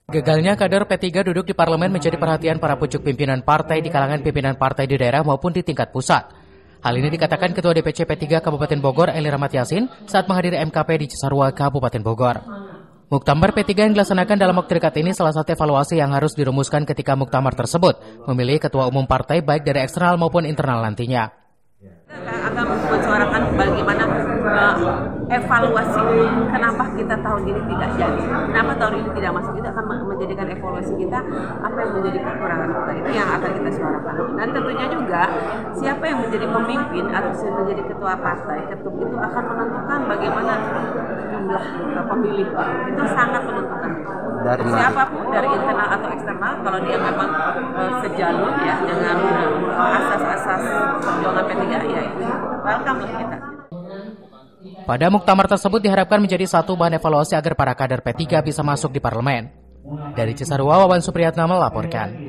Gagalnya kader P3 duduk di parlemen menjadi perhatian para pucuk pimpinan partai di kalangan pimpinan partai di daerah maupun di tingkat pusat. Hal ini dikatakan Ketua DPC P3 Kabupaten Bogor, Eli Rahmat Yassin, saat menghadiri MKP di Cisarua, Kabupaten Bogor. Muktamar P3 yang dilaksanakan dalam waktu dekat ini salah satu evaluasi yang harus dirumuskan ketika muktamar tersebut, memilih ketua umum partai baik dari eksternal maupun internal nantinya. Kita akan mensuarakan bagaimana evaluasi kenapa kita tahun ini tidak jadi, kenapa tahun ini tidak masuk. Itu akan menjadikan evaluasi kita apa yang menjadi kekurangan kita, itu yang akan kita suarakan. Dan tentunya juga siapa yang menjadi pemimpin atau menjadi ketua partai, ketum itu akan menentukan bagaimana jumlah pemilih. Itu sangat menentukan. Siapapun dari internal atau eksternal, kalau dia memang sejalur ya dengan asas-asas perjuangan P3 ya itu welcome untuk kita. Pada muktamar tersebut diharapkan menjadi satu bahan evaluasi agar para kader P3 bisa masuk di parlemen. Dari Cisarua, Wawan Supriyatna melaporkan.